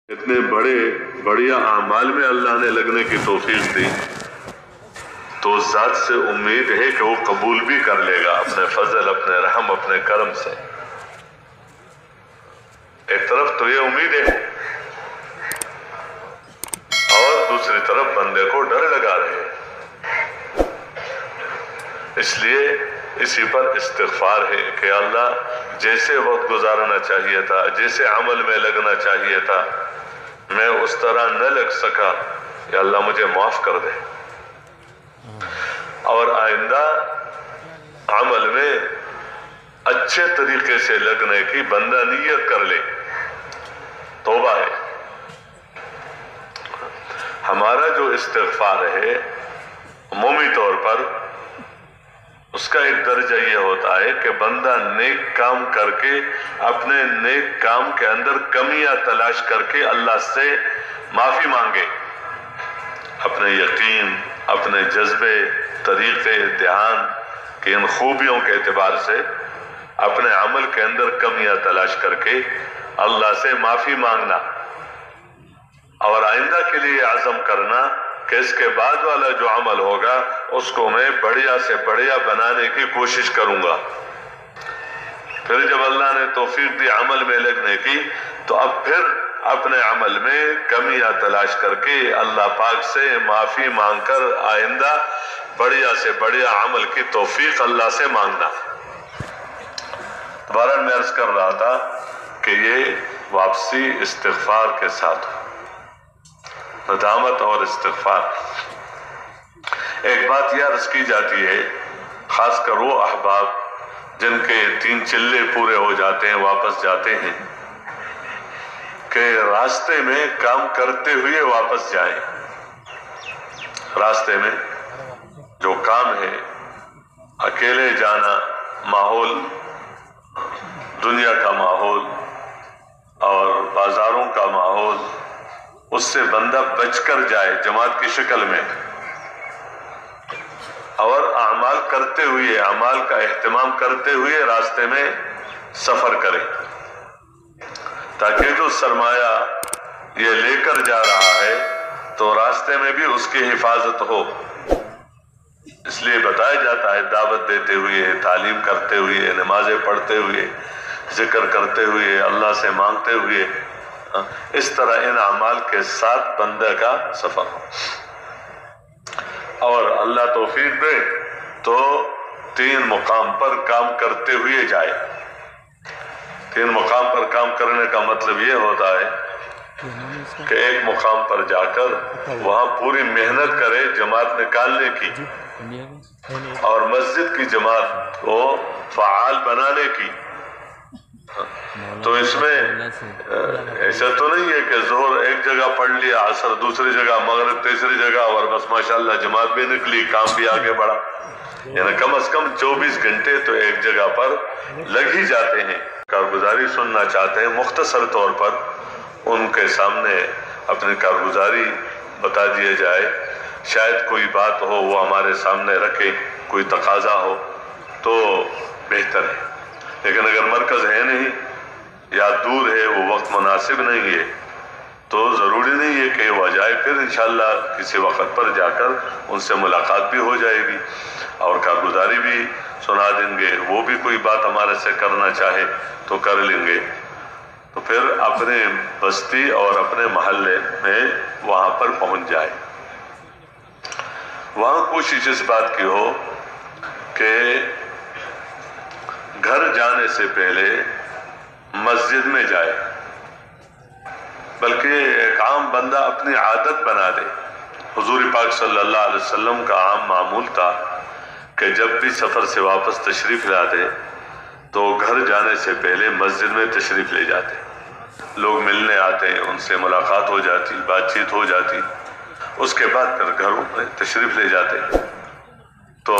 اتنے بڑے بڑیا اعمال میں اللہ نے لگنے کی توفیق دی تو اس ذات سے امید ہے کہ وہ قبول بھی کر لے گا اپنے فضل، اپنے رحم، اپنے کرم سے۔ ایک طرف تو یہ امید ہے اور دوسری طرف بندے کو ڈر لگا رہے، اس لیے اسی پر استغفار ہے کہ اللہ جیسے وقت گزارنا چاہیے تھا، جیسے عمل میں لگنا چاہیے تھا، میں اس طرح نہ لگ سکا، یا اللہ مجھے معاف کر دے، اور آئندہ عمل میں اچھے طریقے سے لگنے کی بندہ نیت کر لے۔ توبہ ہے ہمارا جو استغفار ہے، عمومی طور پر اس کا ایک درجہ یہ ہوتا ہے کہ بندہ نیک کام کر کے اپنے نیک کام کے اندر کمیاں تلاش کر کے اللہ سے معافی مانگے، اپنے یقین، اپنے جذبے، طریقے، دھیان کی ان خوبیوں کے اعتبار سے اپنے عمل کے اندر کمیاں تلاش کر کے اللہ سے معافی مانگنا، اور آئندہ کے لیے عزم کرنا کہ اس کے بعد والا جو عمل ہوگا اس کو میں بڑھیا سے بڑھیا بنانے کی کوشش کروں گا۔ پھر جب اللہ نے توفیق دی عمل میں لگنے کی تو اب پھر اپنے عمل میں کمیاں تلاش کر کے اللہ پاک سے معافی مانگ کر آئندہ بڑھیا سے بڑھیا عمل کی توفیق اللہ سے مانگنا۔ دوبارہ میں عرض کر رہا تھا کہ یہ واپسی استغفار کے ساتھ ندامت اور استغفار۔ ایک بات یہ عرض کی جاتی ہے، خاص کر وہ احباب جن کے 3 چلے پورے ہو جاتے ہیں، واپس جاتے ہیں، کہ راستے میں کام کرتے ہوئے واپس جائیں۔ راستے میں جو کام ہے، اکیلے جانا، ماحول، دنیا کا ماحول اور بازاروں کا ماحول، اس سے بندہ بچ کر جائے جماعت کی شکل میں، اور اعمال کرتے ہوئے، اعمال کا اہتمام کرتے ہوئے راستے میں سفر کرے، تاکہ جو سرمایہ یہ لے کر جا رہا ہے تو راستے میں بھی اس کی حفاظت ہو۔ اس لیے بتایا جاتا ہے دعوت دیتے ہوئے، تعلیم کرتے ہوئے، نمازیں پڑھتے ہوئے، ذکر کرتے ہوئے، اللہ سے مانگتے ہوئے، اس طرح ان اعمال کے ساتھ بندہ کا سفر ہو، اور اللہ توفیق دے تو 3 مقام پر کام کرتے ہوئے جائے۔ 3 مقام پر کام کرنے کا مطلب یہ ہوتا ہے کہ ایک مقام پر جا کر وہاں پوری محنت کرے جماعت نکالنے کی اور مسجد کی جماعت کو فعال بنانے کی۔ تو اس میں ایسا تو نہیں ہے کہ ظہر ایک جگہ پڑھ لیا، عصر دوسری جگہ، مغرب تیسری جگہ، اور بس ماشاءاللہ جماعت بھی نکلی، کام بھی آگے بڑھا۔ یعنی کم از کم 24 گھنٹے تو ایک جگہ پر لگ ہی جاتے ہیں۔ کارگزاری سننا چاہتے ہیں، مختصر طور پر ان کے سامنے اپنی کارگزاری بتا دیا جائے، شاید کوئی بات ہو وہ ہمارے سامنے رکھے، کوئی تقاضا ہو تو بہتر ہے۔ لیکن اگر مرکز ہے نہیں یا دور ہے، وہ وقت مناسب نہیں ہے، تو ضروری نہیں ہے کہ وہ جائے، پھر انشاءاللہ کسی وقت پر جا کر ان سے ملاقات بھی ہو جائے گی اور کارگزاری بھی سنا دیں گے، وہ بھی کوئی بات ہمارے سے کرنا چاہے تو کر لیں گے۔ تو پھر اپنے بستی اور اپنے محلے میں وہاں پر پہنچ جائے۔ وہاں کوشش اس بات کی ہو کہ گھر جانے سے پہلے مسجد میں جائے، بلکہ ایک عام بندہ اپنی عادت بنا دے۔ حضور پاک صلی اللہ علیہ وسلم کا عام معمول تھا کہ جب بھی سفر سے واپس تشریف لاتے تو گھر جانے سے پہلے مسجد میں تشریف لے جاتے، لوگ ملنے آتے، ان سے ملاقات ہو جاتی، بات چیت ہو جاتی، اس کے بعد پھر گھروں میں تشریف لے جاتے۔ تو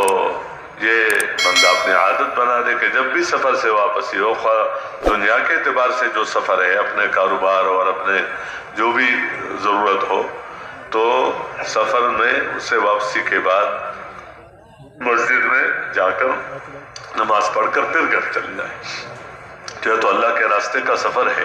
یہ بندہ اپنی عادت بنا دے کہ جب بھی سفر سے واپسی ہو، دنیا کے اعتبار سے جو سفر ہے، اپنے کاروبار اور اپنے جو بھی ضرورت ہو، تو سفر میں اسے واپسی کے بعد مسجد میں جا کر نماز پڑھ کر پھر گھر چل جائے۔ یہ تو اللہ کے راستے کا سفر ہے،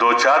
2-4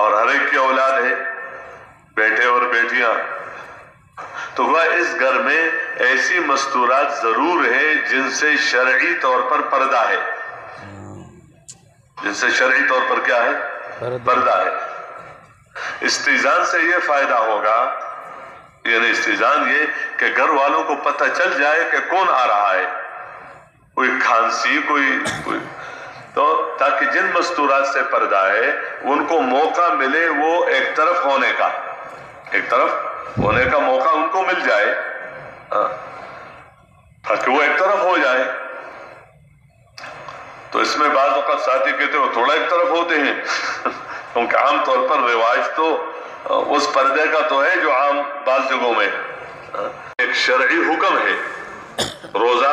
اور ہر ایک کی اولاد ہے، بیٹے اور بیٹیاں، تو وہ اس گھر میں ایسی مستورات ضرور ہے جن سے شرعی طور پر پردہ ہے، جن سے شرعی طور پر کیا ہے؟ پردہ ہے۔ استیزان سے یہ فائدہ ہوگا، یعنی استیزان یہ کہ گھر والوں کو پتہ چل جائے کہ کون آ رہا ہے، کوئی کھانسی کوئی تو تاکہ جن مستورات سے پردہ ہے ان کو موقع ملے وہ ایک طرف ہونے کا، ایک طرف ہونے کا موقع ان کو مل جائے، تاکہ وہ ایک طرف ہو جائے۔ تو اس میں بعض اوقات ساتھی کہتے ہیں وہ تھوڑا ایک طرف ہوتے ہیں کیونکہ عام طور پر رواج تو اس پردے کا تو ہے جو عام بعض جگہوں میں ایک شرعی حکم ہے، روزہ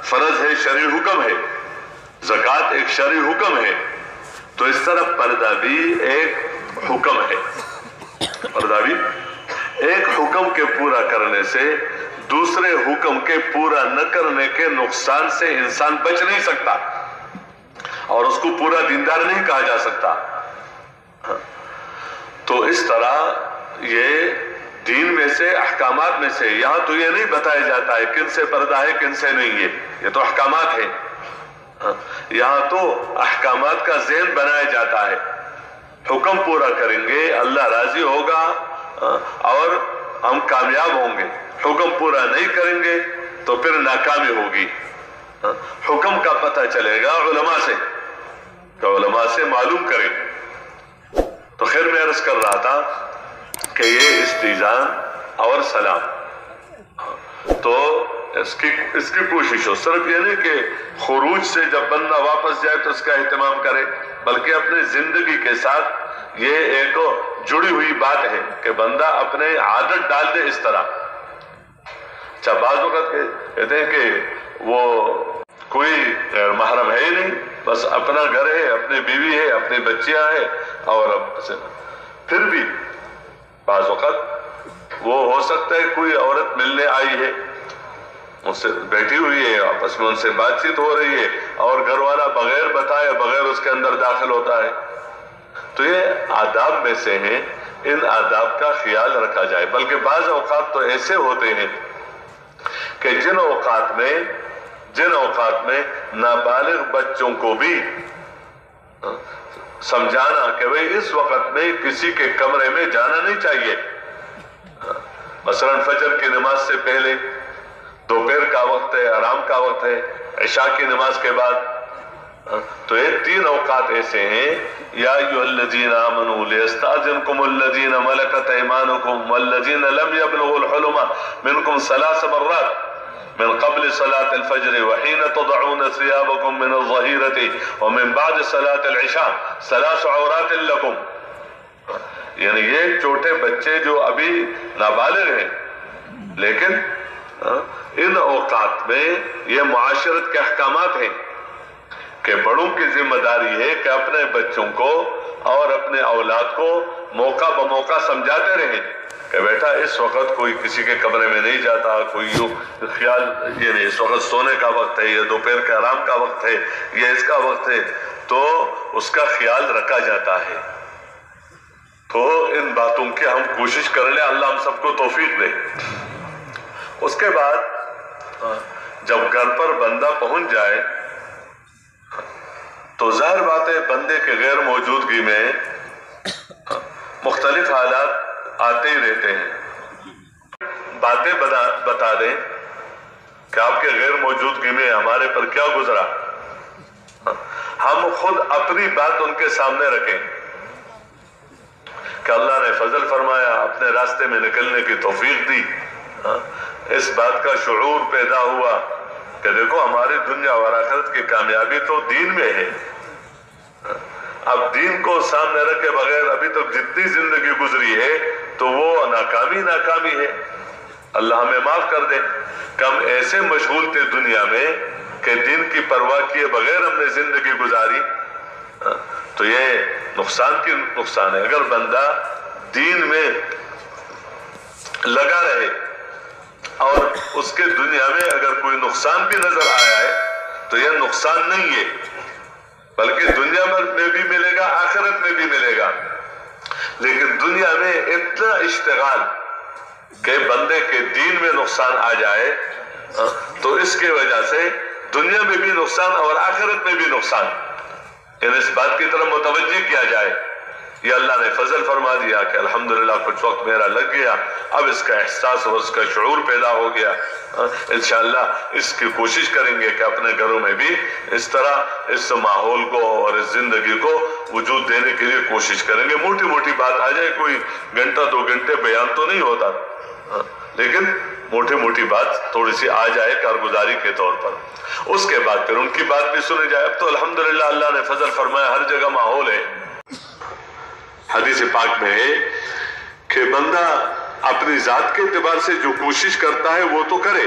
فرض ہے، شرعی حکم ہے، زکوٰۃ ایک شرعی حکم ہے، تو اس طرح پردہ بھی ایک حکم ہے۔ پردہ بھی ایک حکم کے پورا کرنے سے دوسرے حکم کے پورا نہ کرنے کے نقصان سے انسان بچ نہیں سکتا اور اس کو پورا دیندار نہیں کہا جا سکتا۔ تو اس طرح یہ دین میں سے احکامات میں سے یہاں تو یہ نہیں بتایا جاتا ہے کن سے پردہ ہے کن سے نہیں ہے، یہ تو احکامات ہیں، یہاں تو احکامات کا ذہن بنایا جاتا ہے، حکم پورا کریں گے اللہ راضی ہوگا اور ہم کامیاب ہوں گے، حکم پورا نہیں کریں گے تو پھر ناکامی ہوگی۔ حکم کا پتہ چلے گا علماء سے، کہ علماء سے معلوم کریں۔ تو خیر میں عرض کر رہا تھا کہ یہ استیزان اور سلام تو اس کی کوشش ہو، صرف یہ نہیں کہ خروج سے جب بندہ واپس جائے تو اس کا اہتمام کرے، بلکہ اپنے زندگی کے ساتھ یہ ایک جڑی ہوئی بات ہے کہ بندہ اپنے عادت ڈال دے اس طرح۔ اچھا بعض وقت کہتے ہیں کہ وہ کوئی غیر محرم ہے ہی نہیں، بس اپنا گھر ہے، اپنی بیوی ہے، اپنی بچیاں ہیں، اور پھر بھی بعض وقت وہ ہو سکتا ہے کوئی عورت ملنے آئی ہے، ان سے بیٹھی ہوئی ہے، آپس میں ان سے بات چیت ہو رہی ہے اور گھر والا بغیر بتائے بغیر اس کے اندر داخل ہوتا ہے، تو یہ آداب میں سے ہیں، ان آداب کا خیال رکھا جائے۔ بلکہ بعض اوقات تو ایسے ہوتے ہیں کہ جن اوقات میں نابالغ بچوں کو بھی سمجھانا کہ بھئی اس وقت میں کسی کے کمرے میں جانا نہیں چاہیے، مثلا فجر کی نماز سے پہلے، دوپہر کا وقت ہے، آرام کا وقت ہے، عشاء کی نماز کے بعد، تو یہ تین اوقات ایسے ہیں، یا ایھا الذین آمنوا لیستأذنکم الذین ملکت ایمانکم والذین لم یبلغوا الحلم منکم 3 مرات من قبل صلاة الفجر وحين تضعون ثيابكم من الظهيرة ومن بعد صلاة العشاء 3 عورات لكم، یعنی یہ چھوٹے بچے جو ابھی نابالغ ہیں، لیکن ان اوقات میں یہ معاشرت کے احکامات ہیں کہ بڑوں کی ذمہ داری ہے کہ اپنے بچوں کو اور اپنے اولاد کو موقع بموقع سمجھاتے رہیں کہ بیٹا اس وقت کوئی کسی کے کمرے میں نہیں جاتا، کوئی یوں خیال، یعنی اس وقت سونے کا وقت ہے، یہ دوپہر کے آرام کا وقت ہے، یہ اس کا وقت ہے، تو اس کا خیال رکھا جاتا ہے۔ تو ان باتوں کی ہم کوشش کر لیں، اللہ ہم سب کو توفیق دے۔ اس کے بعد جب گھر پر بندہ پہنچ جائے تو ظاہر بات ہے بندے کے غیر موجودگی میں مختلف حالات آتے ہی رہتے ہیں، باتیں بتا دیں کہ آپ کے غیر موجودگی میں ہمارے پر کیا گزرا، ہم خود اپنی بات ان کے سامنے رکھیں کہ اللہ نے فضل فرمایا، اپنے راستے میں نکلنے کی توفیق دی، اس بات کا شعور پیدا ہوا کہ دیکھو ہماری دنیا اور آخرت کی کامیابی تو دین میں ہے، اب دین کو سامنے رکھے بغیر ابھی تک جتنی زندگی گزری ہے تو وہ ناکامی ہے، اللہ ہمیں معاف کر دے کہ ہم ایسے مشغول تھے دنیا میں کہ دین کی پرواہ کیے بغیر ہم نے زندگی گزاری، تو یہ نقصان ہے۔ اگر بندہ دین میں لگا رہے اور اس کے دنیا میں اگر کوئی نقصان بھی نظر آیا ہے تو یہ نقصان نہیں ہے، بلکہ دنیا میں بھی ملے گا، آخرت میں بھی ملے گا۔ لیکن دنیا میں اتنا اشتغال کہ بندے کے دین میں نقصان آ جائے تو اس کی وجہ سے دنیا میں بھی نقصان اور آخرت میں بھی نقصان، اس بات کی طرف متوجہ کیا جائے۔ یہ اللہ نے فضل فرما دیا کہ الحمدللہ کچھ وقت میرا لگ گیا، اب اس کا احساس اور اس کا شعور پیدا ہو گیا۔ انشاءاللہ اس کی کوشش کریں گے کہ اپنے گھروں میں بھی اس طرح اس ماحول کو اور اس زندگی کو وجود دینے کے لیے کوشش کریں گے۔ موٹی موٹی بات آ جائے، کوئی گھنٹہ 2 گھنٹے بیان تو نہیں ہوتا، لیکن موٹی موٹی بات تھوڑی سی آ جائے کارگزاری کے طور پر، اس کے بعد پھر ان کی بات بھی سنی جائے۔ اب تو الحمدللہ اللہ نے فضل فرمایا، ہر جگہ ماحول ہے۔ حدیث پاک میں ہے کہ بندہ اپنی ذات کے اعتبار سے جو کوشش کرتا ہے وہ تو کرے،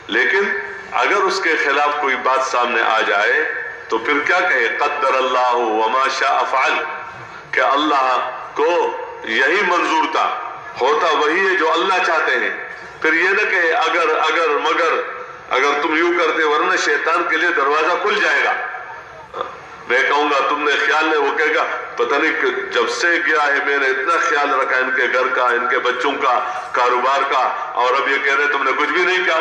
لیکن اگر اس کے خلاف کوئی بات سامنے آ جائے تو پھر کیا کہے؟ قدر اللہ وما شاء فعل، کہ اللہ کو یہی منظور تھا، ہوتا وہی ہے جو اللہ چاہتے ہیں۔ پھر یہ نہ کہے اگر مگر اگر تم یوں کرتے ورنہ شیطان کے لیے دروازہ کھل جائے گا۔ میں کہوں گا تم نے خیال نہیں، وہ کہے گا پتہ نہیں جب سے گیا ہے میں نے اتنا خیال رکھا ان کے گھر کا، ان کے بچوں کا، کاروبار کا، اور اب یہ کہہ رہے تم نے کچھ بھی نہیں کیا۔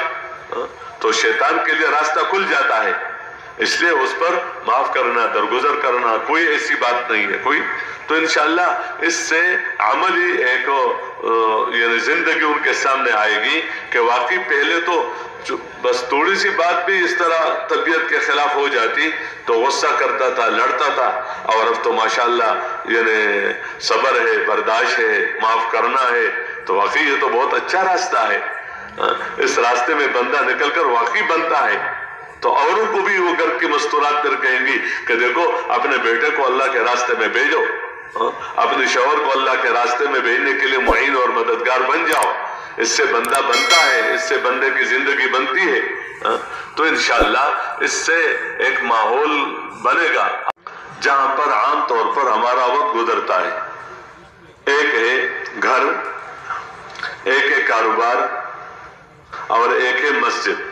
تو شیطان کے لیے راستہ کھل جاتا ہے، اس لیے اس پر معاف کرنا، درگزر کرنا، کوئی ایسی بات نہیں ہے کوئی۔ تو انشاءاللہ اس سے عملی ایک یعنی زندگی ان کے سامنے آئے گی کہ واقعی پہلے تو بس تھوڑی سی بات بھی اس طرح طبیعت کے خلاف ہو جاتی تو غصہ کرتا تھا، لڑتا تھا، اور اب تو ماشاءاللہ یعنی صبر ہے، برداشت ہے، معاف کرنا ہے۔ تو واقعی یہ تو بہت اچھا راستہ ہے، اس راستے میں بندہ نکل کر واقعی بنتا ہے۔ تو اوروں کو بھی وہ گھر کی مستورات پر کہیں گی کہ دیکھو اپنے بیٹے کو اللہ کے راستے میں بھیجو، اپنے شوہر کو اللہ کے راستے میں بھیجنے کے لیے معین اور مددگار بن جاؤ، اس سے بندہ بنتا ہے، اس سے بندے کی زندگی بنتی ہے۔ تو انشاءاللہ اس سے ایک ماحول بنے گا جہاں پر عام طور پر ہمارا وقت گزرتا ہے۔ ایک ہے گھر، ایک ہے کاروبار، اور ایک ہے مسجد۔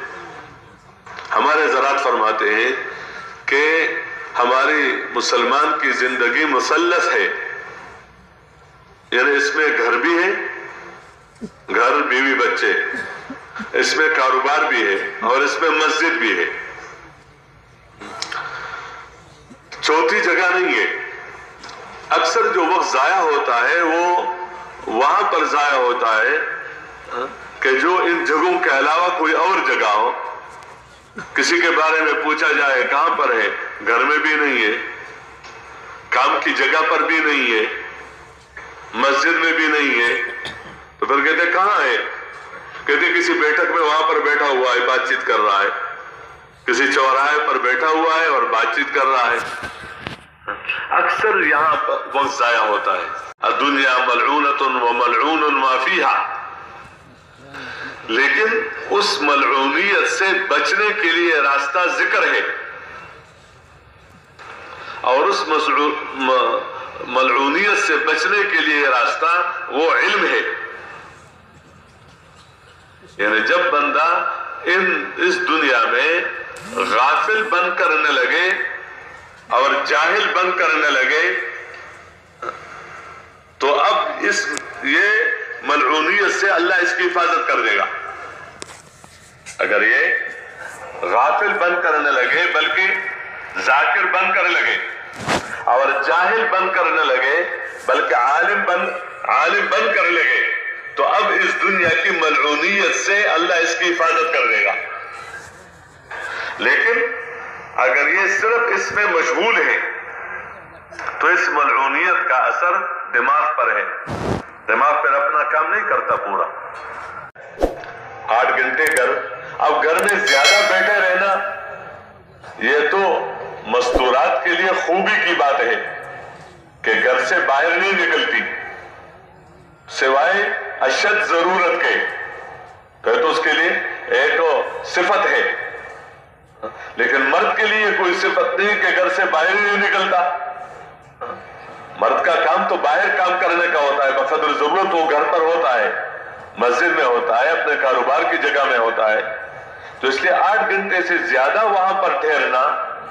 ہمارے حضرات فرماتے ہیں کہ ہماری مسلمان کی زندگی مثلث ہے، یعنی اس میں گھر بھی ہے، گھر بیوی بچے، اس میں کاروبار بھی ہے، اور اس میں مسجد بھی ہے۔ چوتھی جگہ نہیں ہے۔ اکثر جو وقت ضائع ہوتا ہے وہ وہاں پر ضائع ہوتا ہے کہ جو ان جگہوں کے علاوہ کوئی اور جگہ ہو۔ کسی کے بارے میں پوچھا جائے کہاں پر ہے، گھر میں بھی نہیں ہے، کام کی جگہ پر بھی نہیں ہے، مسجد میں بھی نہیں ہے، تو پھر کہتے کہاں ہے؟ کہتے کسی بیٹھک میں وہاں پر بیٹھا ہوا ہے، بات چیت کر رہا ہے، کسی چوراہے پر بیٹھا ہوا ہے اور بات چیت کر رہا ہے۔ اکثر یہاں پر وقت ضائع ہوتا ہے۔ الدنیا ملعونۃ وملعون ما فیہا، لیکن اس ملعونیت سے بچنے کے لیے راستہ ذکر ہے، اور اس ملعونیت سے بچنے کے لیے راستہ وہ علم ہے۔ یعنی جب بندہ اس دنیا میں غافل بن کر رہنے لگے اور جاہل بن کر رہنے لگے تو اب یہ ملعونیت سے اللہ اس کی حفاظت کر دے گا۔ اگر یہ غافل بن کر رہنے لگے بلکہ ذاکر بن کر لگے، اور جاہل بن کر نہ لگے بلکہ عالم بن کر لگے، تو اب اس دنیا کی ملعونیت سے اللہ اس کی حفاظت کر دے گا۔ لیکن اگر یہ صرف اس میں مشغول ہے تو اس ملعونیت کا اثر دماغ پر ہے، دماغ پر اپنا کام نہیں کرتا پورا۔ 8 گھنٹے اب گھر میں زیادہ بیٹھے رہنا یہ تو مستورات کے لیے خوبی کی بات ہے کہ گھر سے باہر نہیں نکلتی سوائے اشد ضرورت کے، تو اس کے لیے ایک صفت ہے، لیکن مرد کے لیے کوئی صفت نہیں کہ گھر سے باہر ہی نہیں نکلتا۔ مرد کا کام تو باہر کام کرنے کا ہوتا ہے، بقدر ضرورت وہ گھر پر ہوتا ہے، مسجد میں ہوتا ہے، اپنے کاروبار کی جگہ میں ہوتا ہے، تو اس لیے 8 گھنٹے سے زیادہ وہاں پر ٹھہرنا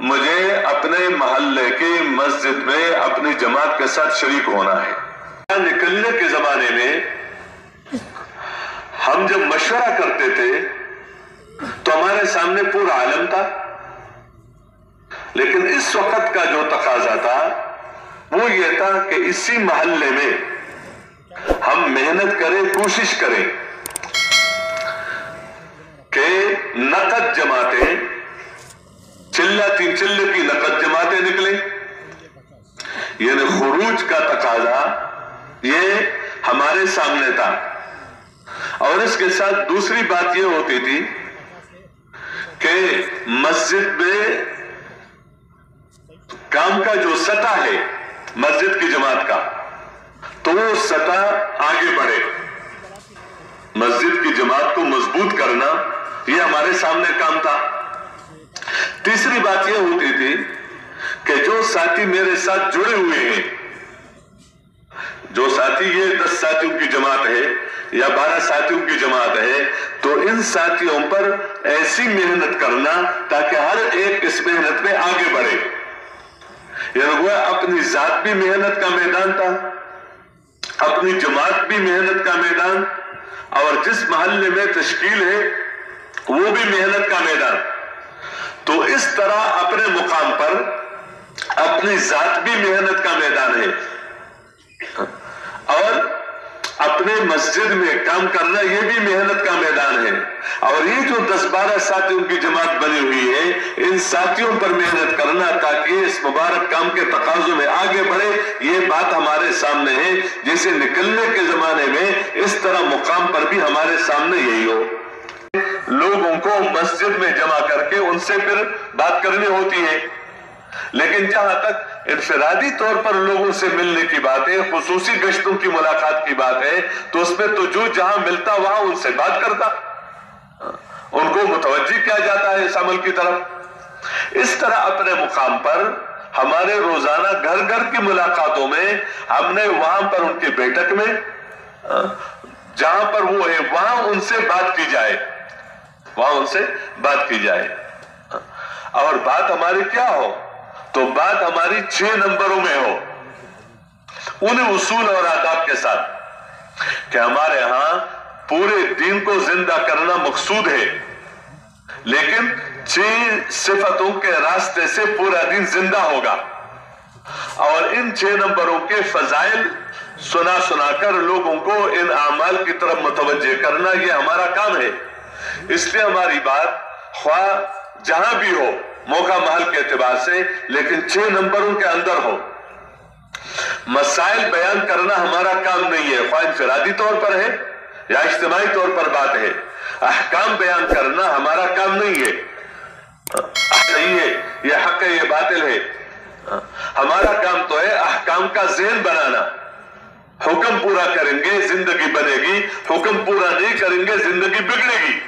مجھے اپنے محلے کی مسجد میں اپنی جماعت کے ساتھ شریک ہونا ہے۔ نکلنے کے زمانے میں ہم جب مشورہ کرتے تھے تو ہمارے سامنے پورا عالم تھا، لیکن اس وقت کا جو تقاضا تھا وہ یہ تھا کہ اسی محلے میں ہم محنت کریں، کوشش کریں کہ نقد جماعتیں، چلہ تین چلے کی نقد جماعتیں نکلیں، یعنی خروج کا تقاضا یہ ہمارے سامنے تھا۔ اور اس کے ساتھ دوسری بات یہ ہوتی تھی کہ مسجد میں کام کا جو سطح ہے مسجد کی جماعت کا، تو وہ سطح آگے بڑھے، مسجد کی جماعت کو مضبوط کرنا یہ ہمارے سامنے کام تھا۔ تیسری بات یہ ہوتی تھی کہ جو ساتھی میرے ساتھ جڑے ہوئے ہیں، جو ساتھی، یہ 10 ساتھیوں کی جماعت ہے یا 12 ساتھیوں کی جماعت ہے، تو ان ساتھیوں پر ایسی محنت کرنا تاکہ ہر ایک اس محنت میں آگے بڑھے۔ یعنی وہ اپنی ذات بھی محنت کا میدان تھا، اپنی جماعت بھی محنت کا میدان، اور جس محلے میں تشکیل ہے وہ بھی محنت کا میدان۔ تو اس طرح اپنے مقام پر اپنی ذات بھی محنت کا میدان ہے، اور اپنے مسجد میں کام کرنا یہ بھی محنت کا میدان ہے۔ اور یہ جو 10-12 ساتھیوں کی جماعت بنی ہوئی ہے، ان ساتھیوں پر محنت کرنا تاکہ اس مبارک کام کے تقاضوں میں آگے بڑھے، یہ بات ہمارے سامنے ہے۔ جیسے نکلنے کے زمانے میں اس طرح مقام پر بھی ہمارے سامنے یہی ہو، لوگوں کو مسجد میں جمع کر کے ان سے پھر بات کرنی ہوتی ہے۔ لیکن جہاں تک انفرادی طور پر لوگوں سے ملنے کی بات ہے، خصوصی گشتوں کی ملاقات کی بات ہے، تو اس میں تو جو جہاں ملتا وہاں ان سے بات کرتا، ان کو متوجہ کیا جاتا ہے اس عمل کی طرف۔ اس طرح اپنے مقام پر ہمارے روزانہ گھر گھر کی ملاقاتوں میں ہم نے وہاں پر ان کی بیٹھک میں جہاں پر وہ ہے وہاں ان سے بات کی جائے، وہاں ان سے بات کی جائے۔ اور بات ہماری کیا ہو؟ تو بات ہماری 6 نمبروں میں ہو، ان اصول اور آداب کے ساتھ کہ ہمارے ہاں پورے دین کو زندہ کرنا مقصود ہے، لیکن 6 صفتوں کے راستے سے پورا دین زندہ ہوگا۔ اور ان 6 نمبروں کے فضائل سنا کر لوگوں کو ان اعمال کی طرف متوجہ کرنا یہ ہمارا کام ہے۔ اس لیے ہماری بات خواہ جہاں بھی ہو، موقع محل کے اعتبار سے، لیکن 6 نمبروں کے اندر ہو۔ مسائل بیان کرنا ہمارا کام نہیں ہے، خواہ انفرادی طور پر ہے یا اجتماعی طور پر بات ہے۔ احکام بیان کرنا ہمارا کام نہیں ہے، صحیح ہے، یہ حق ہے، یہ باطل ہے۔ ہمارا کام تو ہے احکام کا ذہن بنانا، حکم پورا کریں گے زندگی بنے گی، حکم پورا نہیں کریں گے زندگی بگڑے گی۔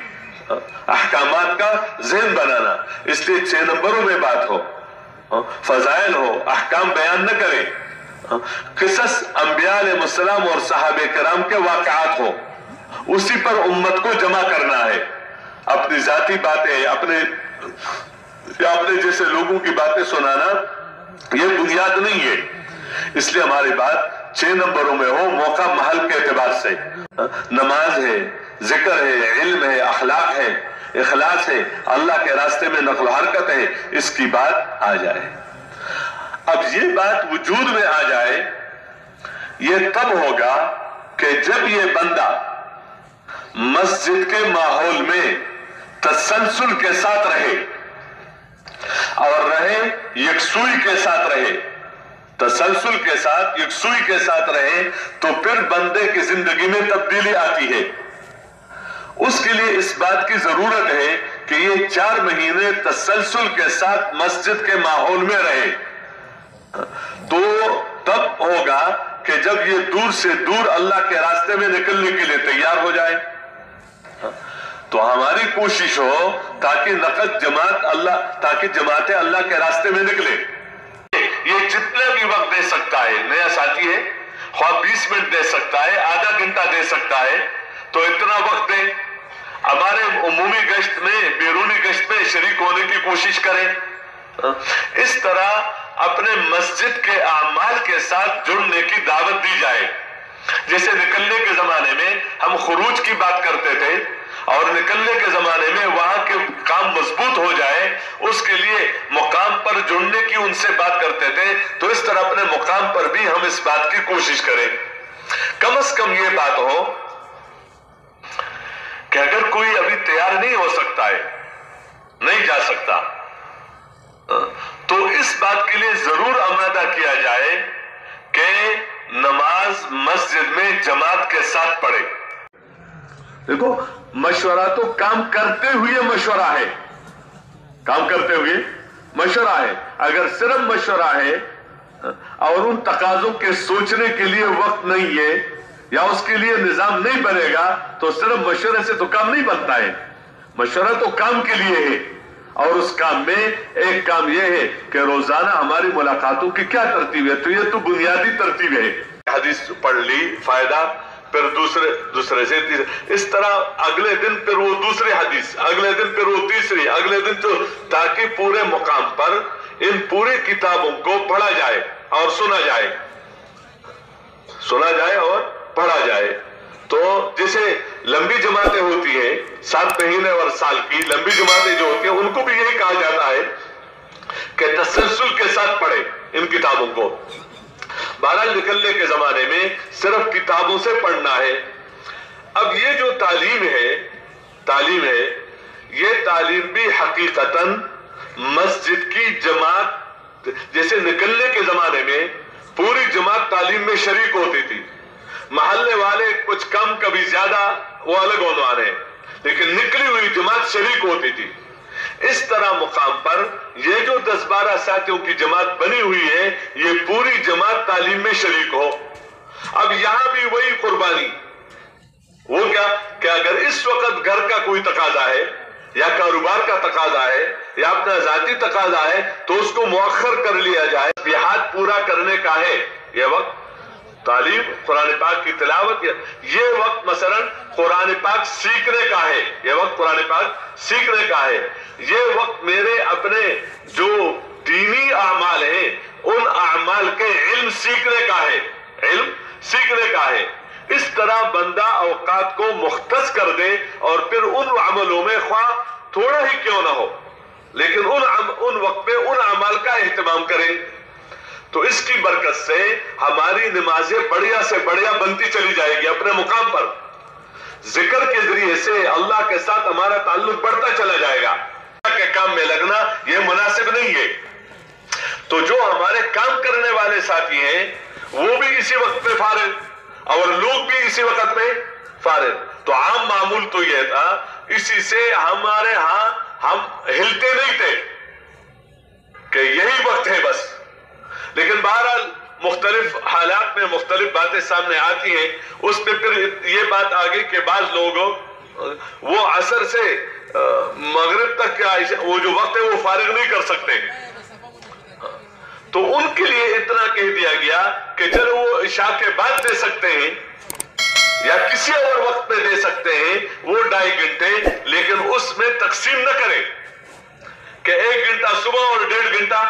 احکامات کا ذہن بنانا، اس لیے 6 نمبروں میں بات ہو، فضائل ہو، احکام بیان نہ کریں، قصص انبیاء علیہ السلام اور صحابہ کرام کے واقعات ہو، اسی پر امت کو جمع کرنا ہے۔ اپنی ذاتی باتیں اپنے جیسے لوگوں کی باتیں سنانا یہ بنیاد نہیں ہے۔ اس لیے ہماری بات 6 نمبروں میں ہو، موقع محل کے اعتبار سے۔ نماز ہے، ذکر ہے، علم ہے، اخلاق ہے، اخلاص ہے، اللہ کے راستے میں نقل و حرکت ہے، اس کی بات آ جائے۔ اب یہ بات وجود میں آ جائے، یہ تب ہوگا کہ جب یہ بندہ مسجد کے ماحول میں تسلسل کے ساتھ رہے اور رہے یکسوئی کے ساتھ رہے، تسلسل کے ساتھ یکسوئی کے ساتھ رہے، تو پھر بندے کی زندگی میں تبدیلی آتی ہے۔ اس کے لیے اس بات کی ضرورت ہے کہ یہ 4 مہینے تسلسل کے ساتھ مسجد کے ماحول میں رہے، تو تب ہوگا کہ جب یہ دور سے دور اللہ کے راستے میں نکلنے کے لیے تیار ہو جائے، تو ہماری کوشش ہو تاکہ جماعتیں اللہ کے راستے میں نکلے۔ یہ جتنے بھی وقت دے سکتا ہے، نیا ساتھی ہے، خواہ 20 منٹ دے سکتا ہے، آدھا گھنٹہ دے سکتا ہے، تو اتنا وقت دے، ہمارے عمومی گشت میں، بیرونی گشت میں شریک ہونے کی کوشش کریں۔ اس طرح اپنے مسجد کے اعمال کے ساتھ جڑنے کی دعوت دی جائے. جیسے نکلنے کے زمانے میں ہم خروج کی بات کرتے تھے اور نکلنے کے زمانے میں وہاں کے کام مضبوط ہو جائے اس کے لیے مقام پر جڑنے کی ان سے بات کرتے تھے. تو اس طرح اپنے مقام پر بھی ہم اس بات کی کوشش کریں. کم از کم یہ بات ہو کہ اگر کوئی ابھی تیار نہیں ہو سکتا ہے, نہیں جا سکتا, تو اس بات کے لیے ضرور آمادہ کیا جائے کہ نماز مسجد میں جماعت کے ساتھ پڑھے. دیکھو مشورہ تو کام کرتے ہوئے مشورہ ہے, کام کرتے ہوئے مشورہ ہے. اگر صرف مشورہ ہے اور ان تقاضوں کے سوچنے کے لیے وقت نہیں ہے یا اس کے لیے نظام نہیں بنے گا تو صرف مشورے سے تو کام نہیں بنتا ہے. مشورہ تو کام کے لیے ہے اور اس کام میں ایک کام یہ ہے کہ روزانہ ہماری ملاقاتوں کی کیا ترتیب ہے. تو یہ تو بنیادی ترتیب ہے. حدیث پڑھ لی, فائدہ, پھر دوسرے سے تیسرے, اس طرح اگلے دن پھر وہ دوسری حدیث, اگلے دن پھر وہ تیسری, اگلے دن تو, تاکہ پورے مقام پر ان پوری کتابوں کو پڑھا جائے اور سنا جائے اور پڑھا جائے. تو جیسے لمبی جماعتیں ہوتی ہیں 7 مہینے اور سال کی لمبی جماعتیں جو ہوتی ہیں ان کو بھی یہی کہا جاتا ہے کہ تسلسل کے ساتھ پڑھے ان کتابوں کو. بہرحال نکلنے کے زمانے میں صرف کتابوں سے پڑھنا ہے. اب یہ جو تعلیم ہے یہ تعلیم بھی حقیقتاً مسجد کی جماعت, جیسے نکلنے کے زمانے میں پوری جماعت تعلیم میں شریک ہوتی تھی, محلے والے کچھ کم کبھی زیادہ وہ الگ عنوان ہے, لیکن نکلی ہوئی جماعت شریک ہوتی تھی. اس طرح مقام پر یہ جو 10-12 ساتھیوں کی جماعت بنی ہوئی ہے یہ پوری جماعت تعلیم میں شریک ہو. اب یہاں بھی وہی قربانی, وہ کیا کہ اگر اس وقت گھر کا کوئی تقاضا ہے یا کاروبار کا تقاضا ہے یا اپنا ذاتی تقاضا ہے تو اس کو مؤخر کر لیا جائے. جہاد پورا کرنے کا ہے یہ وقت, تعلیم قرآن پاک کی تلاوت, یہ وقت مثلا قرآن پاک سیکھنے کا ہے, یہ وقت قرآن پاک سیکھنے کا ہے, یہ وقت میرے اپنے جو دینی اعمال ہیں ان اعمال کے علم سیکھنے کا ہے. اس طرح بندہ اوقات کو مختص کر دے اور پھر ان عملوں میں خواہ تھوڑا ہی کیوں نہ ہو لیکن ان وقت پہ ان اعمال کا اہتمام کریں. تو اس کی برکت سے ہماری نمازیں بڑھیا سے بڑھیا بنتی چلی جائے گی. اپنے مقام پر ذکر کے ذریعے سے اللہ کے ساتھ ہمارا تعلق بڑھتا چلا جائے گا. کے کام میں لگنا یہ مناسب نہیں ہے. تو جو ہمارے کام کرنے والے ساتھی ہیں وہ بھی اسی وقت پہ فارغ اور لوگ بھی اسی وقت پہ فارغ. تو عام معمول تو یہ تھا, اسی سے ہمارے ہاں ہم ہلتے نہیں تھے کہ یہی وقت ہے بس. لیکن بہرحال مختلف حالات میں مختلف باتیں سامنے آتی ہیں. اس پہ پھر یہ بات آ گئی کہ بعض لوگ وہ عصر سے مغرب تک کیا وہ جو وقت ہے وہ فارغ نہیں کر سکتے, تو ان کے لیے اتنا کہہ دیا گیا کہ چلو وہ عشاء کے بعد دے سکتے ہیں یا کسی اور وقت پہ دے سکتے ہیں وہ 2.5 گھنٹے, لیکن اس میں تقسیم نہ کریں کہ 1 گھنٹہ صبح اور 1.5 گھنٹہ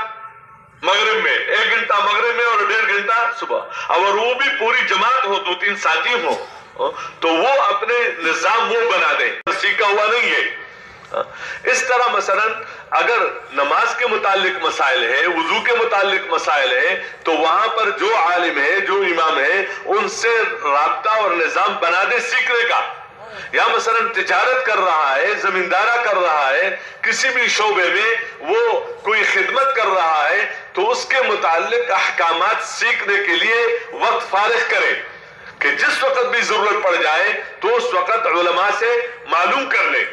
مغرب میں, 1 گھنٹہ مغرب میں اور 1.5 گھنٹہ صبح. اور وہ بھی پوری جماعت ہو, 2-3 ساتھی ہو تو وہ اپنے نظام وہ بنا دیں, سیکھا ہوا نہیں ہے. اس طرح مثلا اگر نماز کے متعلق مسائل ہے, وضو کے متعلق مسائل ہے, تو وہاں پر جو عالم ہے, جو امام ہے, ان سے رابطہ اور نظام بنا دے سیکھنے کا. یا مثلا تجارت کر رہا ہے, زمیندارہ کر رہا ہے, کسی بھی شعبے میں وہ کوئی خدمت کر رہا ہے, تو اس کے متعلق احکامات سیکھنے کے لیے وقت فارغ کرے کہ جس وقت بھی ضرورت پڑ جائے تو اس وقت علماء سے معلوم کر لے.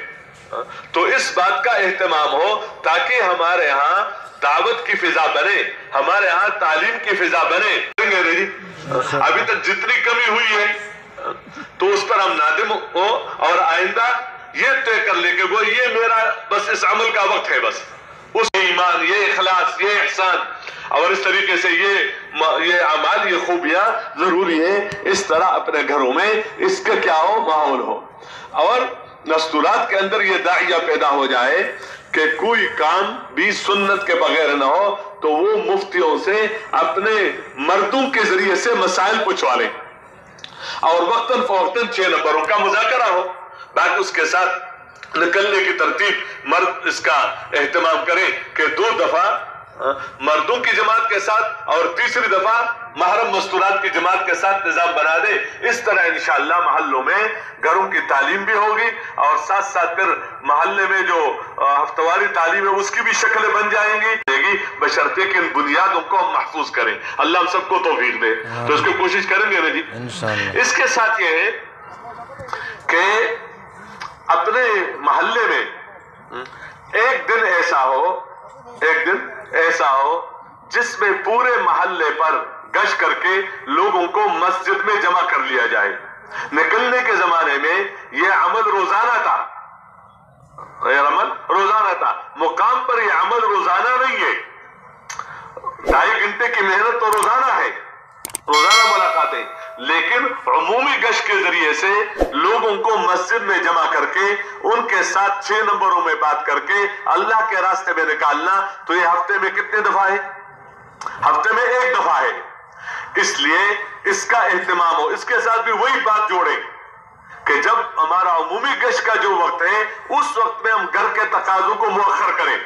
تو اس بات کا اہتمام ہو تاکہ ہمارے ہاں دعوت کی فضا بنے, ہمارے ہاں تعلیم کی فضا بنے. ابھی تک جتنی کمی ہوئی ہے تو اس پر ہم نادم ہو اور آئندہ یہ طے کر لے کہ وہ یہ میرا بس اس عمل کا وقت ہے, بس اس ایمان, یہ اخلاص, یہ احسان اور اس طریقے سے یہ اعمال, یہ خوبیاں ضروری ہے. اس طرح اپنے گھروں میں اس کا کیا ہو, ماحول ہو, اور دستورات کے اندر یہ داعیہ پیدا ہو جائے کہ کوئی کام بھی سنت کے بغیر نہ ہو تو وہ مفتیوں سے اپنے مردوں کے ذریعے سے مسائل پوچھوا لیں اور وقتاً فوقتاً 6 نمبروں کا مذاکرہ ہو. باقی اس کے ساتھ نکلنے کی ترتیب مرد اس کا اہتمام کریں کہ 2 دفعہ مردوں کی جماعت کے ساتھ اور تیسری دفعہ محرم مستورات کی جماعت کے ساتھ نظام بنا دے. اس طرح انشاءاللہ محلوں میں گھروں کی تعلیم بھی ہوگی اور ساتھ ساتھ پھر محلے میں جو ہفتواری تعلیم ہے اس کی بھی شکلیں بن جائیں گی بشرطے کہ ان بنیادوں کو ہم محفوظ کریں. اللہ ہم سب کو توفیق دے. تو اس کی کوشش کریں گے نا جی انشاءاللہ. اس کے ساتھ یہ ہے کہ اپنے محلے میں ایک دن ایسا ہو جس میں پورے محلے پر گشت کر کے لوگوں کو مسجد میں جمع کر لیا جائے. نکلنے کے زمانے میں یہ عمل روزانہ تھا. مقام پر یہ عمل روزانہ نہیں ہے. 2.5 گھنٹے کی محنت تو روزانہ ہے, روزانہ ملاقاتیں, لیکن عمومی گشت کے ذریعے سے لوگوں کو مسجد میں جمع کر کے ان کے ساتھ 6 نمبروں میں بات کر کے اللہ کے راستے میں نکالنا. تو یہ ہفتے میں کتنے دفعہ ہے؟ ہفتے میں 1 دفعہ ہے. اس لیے اس کا اہتمام ہو. اس کے ساتھ بھی وہی بات جوڑیں کہ جب ہمارا عمومی گشت کا جو وقت ہے اس وقت میں ہم گھر کے تقاضوں کو مؤخر کریں.